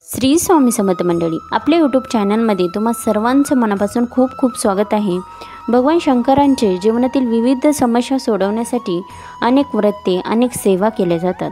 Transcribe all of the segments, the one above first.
श्री स्वामी समर्थ मंडळी, आपल्या यूट्यूब चॅनलमध्ये तुम्हा सर्वांचं मनापासून खूप खूप स्वागत आहे। भगवान शंकरांचे जीवनातील विविध समस्या सोडवण्यासाठी अनेक व्रते अनेक सेवा केल्या जातात।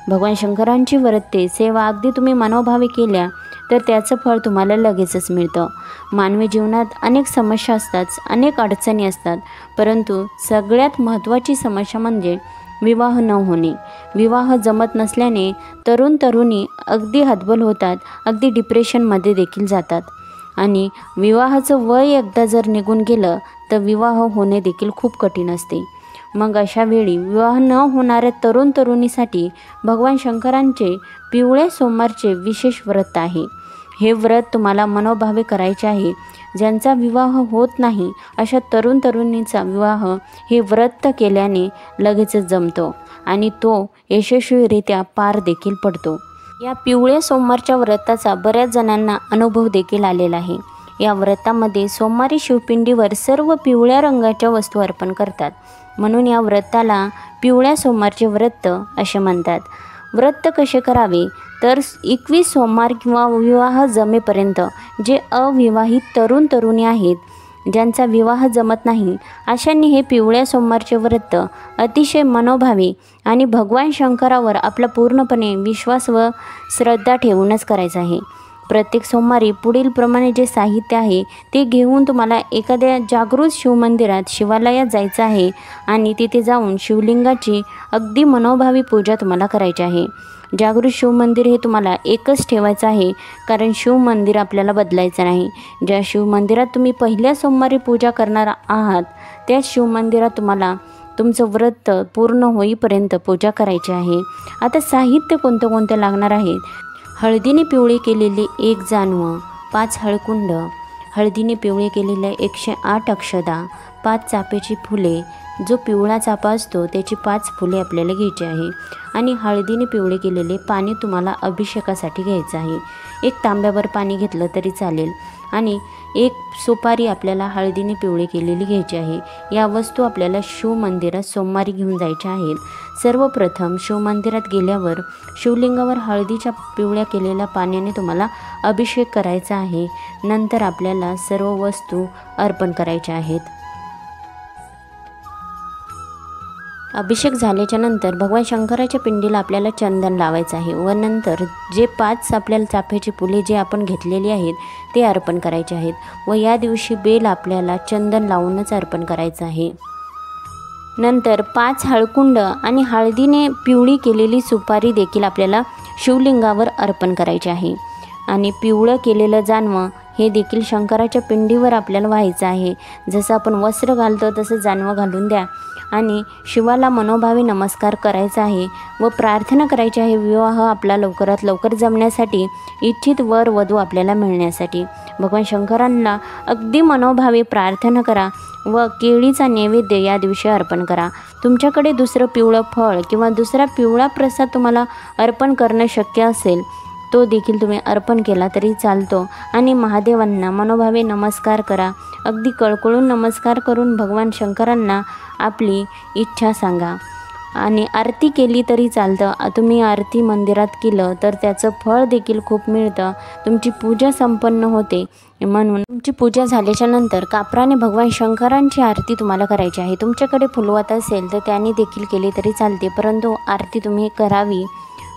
भगवान शंकरांची व्रते सेवा अगदी तुम्ही मनोभावे केल्या तर त्याचं फळ तुम्हाला लगेचच मिळतं। मानवी जीवनात अनेक समस्या असतात, अनेक अडचणी असतात, परंतु सगळ्यात महत्त्वाची समस्या म्हणजे विवाह न होणे। विवाह जमत नसल्याने तरुण तरुणी अगदी हतबल होतात, अगदी डिप्रेशनमध्ये देखील जातात आणि विवाहाचं वय एकदा जर निघून गेलं तर विवाह होणे देखील खूप कठीण असते। मग अशा वेळी विवाह न होणाऱ्या तरुण तरुणीसाठी भगवान शंकरांचे पिवळ्या सोमवारचे विशेष व्रत आहे। हे व्रत तुम्हाला मनोभावे करायचे आहे। ज्यांचा विवाह होत नाही अशा तरुण तरुणीचा विवाह हे व्रत केल्याने लगेचच जमतो आणि तो यशस्वीरित्या पार देखील पडतो। या पिवळ्या सोमवारच्या व्रताचा बऱ्याच जणांना अनुभव देखील आलेला आहे। या व्रतामध्ये सोमवारी शिवपिंडीवर सर्व पिवळ्या रंगाच्या वस्तू अर्पण करतात, म्हणून या व्रताला पिवळ्या सोमवारचे व्रत असे म्हणतात। व्रत कसे करावे तर 21 सोमवार किंवा विवाह जमेपर्यंत जे अविवाहित तरुण तरुणी आहेत, ज्यांचा विवाह जमत नाही, अशांनी हे पिवळ्या सोमवारचे व्रत अतिशय मनोभावे आणि भगवान शंकरावर आपला पूर्णपणे विश्वास व श्रद्धा ठेवूनच करायचं आहे। प्रत्येक सोमवारी पुढील प्रमाणे जे साहित्य आहे ते घेऊन तुम्हाला एखाद्या जागृत शिवमंदिरात शिवालयात जायचं आहे आणि तिथे जाऊन शिवलिंगाची अगदी मनोभावी पूजा तुम्हाला करायची आहे। जागृत शिवमंदिर हे तुम्हाला एकच ठेवायचं आहे, कारण शिवमंदिर आपल्याला बदलायचं नाही। ज्या शिवमंदिरात तुम्ही पहिल्या सोमवारी पूजा करणार आहात त्या शिवमंदिरात तुम्हाला तुमचं व्रत पूर्ण होईपर्यंत पूजा करायची आहे। आता साहित्य कोणतं कोणतं लागणार आहे? हळदीने पिवळे केलेले 1 जानवं, 5 हळकुंड, हळदीने पिवळे केलेल्या 108 अक्षदा, 5 चाफ्याची फुले, जो पिवळा चाफा असतो त्याची 5 फुले आपल्याला घ्यायची आहे आणि हळदीने पिवळे केलेले पाणी तुम्हाला अभिषेकासाठी घ्यायचं आहे। 1 तांब्याभर पाणी घेतलं तरी चालेल आणि 1 सुपारी आपल्याला हळदीने पिवळे केलेली घ्यायची आहे। या वस्तू आपल्याला शिवमंदिरात सोमवारी घेऊन जायच्या आहेत। सर्वप्रथम शिवमंदिरात गेल्यावर शिवलिंगावर हळदीच्या पिवळ्या केलेल्या पाण्याने तुम्हाला अभिषेक करायचा आहे। नंतर आपल्याला सर्व वस्तू अर्पण करायच्या आहेत। अभिषेक झाल्याच्या नंतर भगवान शंकराच्या पिंडीला आपल्याला चंदन लावायचं आहे व नंतर जे 5 आपल्याला चाफ्याची फुले जे आपण घेतलेली आहेत ते अर्पण करायचे आहेत व या दिवशी बेल आपल्याला चंदन लावूनच अर्पण करायचं आहे। नंतर 5 हळकुंड आणि हळदीने पिवळी केलेली सुपारी देखील आपल्याला शिवलिंगावर अर्पण करायचे आहे आणि पिवळं केलेलं जानवं हे देखील शंकराच्या पिंडीवर आपल्याला व्हायचं आहे। जसं आपण वस्त्र घालतो तसं जानवं घालून द्या आणि शिवाला मनोभावे नमस्कार करायचा आहे व प्रार्थना करायची आहे विवाह आपला लवकरात लवकर जमण्यासाठी, इच्छित वर वधू आपल्याला मिळण्यासाठी। भगवान शंकरांना अगदी मनोभावे प्रार्थना करा व केळीचा नैवेद्य या दिवशी अर्पण करा। तुमच्याकडे दुसरं पिवळं फळ किंवा दुसरा पिवळा प्रसाद तुम्हाला अर्पण करणं शक्य असेल तो देखील तुम्ही अर्पण केला तरी चालतो आणि महादेवांना मनोभावे नमस्कार करा। अगदी कळकळून नमस्कार करून भगवान शंकरांना आपली इच्छा सांगा आणि आरती केली तरी चालतं। तुम्ही आरती मंदिरात केलं तर त्याचं फळ देखील खूप मिळतं, तुमची पूजा संपन्न होते। म्हणून तुमची पूजा झाल्याच्या नंतर कापराने भगवान शंकरांची आरती तुम्हाला करायची आहे। तुमच्याकडे फुलवात असेल तर त्याने देखील केली तरी चालते, परंतु आरती तुम्ही करावी।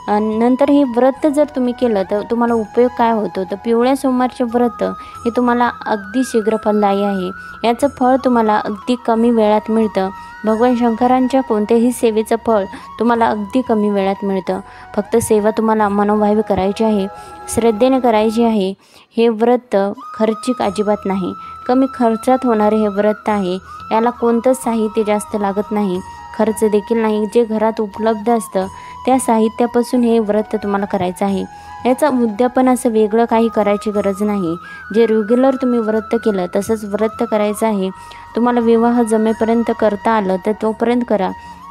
नंतर हे व्रत जर तुम्ही केलं तर तुम्हाला उपयोग काय होतो तर पिवळ्या सोमवारचे व्रत हे तुम्हाला अगदी शीघ्र फलदायी आहे। याचं फळ तुम्हाला अगदी कमी वेळात मिळतं। भगवान शंकरांच्या कोणत्याही सेवेचं फळ तुम्हाला अगदी कमी वेळात मिळतं। फक्त सेवा तुम्हाला मनोभावे करायची आहे, श्रद्धेने करायची आहे। हे व्रत खर्चिक अजिबात नाही, कमी खर्चात होणारे हे व्रत आहे। याला कोणतंच साहित्य जास्त लागत नाही, खर्च देखील नाही। जे घरात उपलब्ध असतं त्या साहित्यापासून हे व्रत तुम्हाला करायचं आहे। याचा उद्यापन असं वेगळं काही करायची गरज नाही। जे रेग्युलर तुम्ही व्रत केलं तसंच व्रत करायचं आहे। तुम्हाला विवाह जमेपर्यंत करता आलं तर तोपर्यंत करा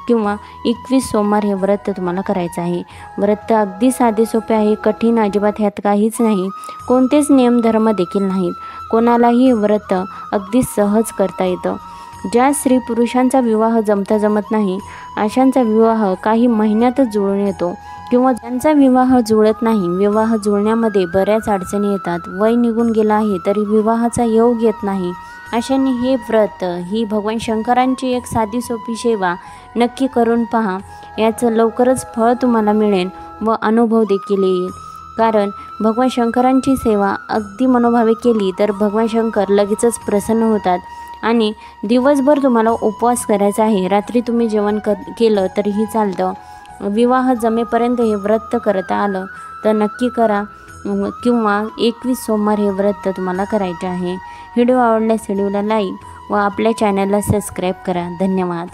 किंवा 21 सोमवार हे व्रत तुम्हाला करायचं आहे। व्रत अगदी साधे सोपे आहे, कठीण अजिबात ह्यात काहीच नाही, कोणतेच नियमधर्म देखील नाहीत। कोणालाही हे व्रत अगदी सहज करता येतं। ज्या स्त्री पुरुषांचा विवाह जमत नाही अशांचा विवाह काही महिन्यातच जुळून येतो। किंवा ज्यांचा विवाह जुळत नाही, विवाह जुळण्यामध्ये बऱ्याच अडचणी येतात, वय निघून गेला आहे तरी विवाहाचा योग येत नाही, अशांनी हे व्रत, ही भगवान शंकरांची एक साधी सोपी सेवा नक्की करून पहा. याचं लवकरच फळ तुम्हाला मिळेल व अनुभव देखील येईल. कारण भगवान शंकरांची सेवा अगदी मनोभावे केली तर भगवान शंकर लगेचच प्रसन्न होतात. आणि दिवसभर तुम्हाला उपवास करायचा आहे, रात्री तुम्ही जेवण केलं तरीही चालतं. विवाह जमेपर्यंत हे व्रत करता आलं तर नक्की करा, किंवा 21 सोमवार हे व्रत तुम्हाला करायचे आहे. व्हिडिओ आवडल्यास व्हिडिओला लाईक व आपल्या चॅनलला सबस्क्राईब करा. धन्यवाद.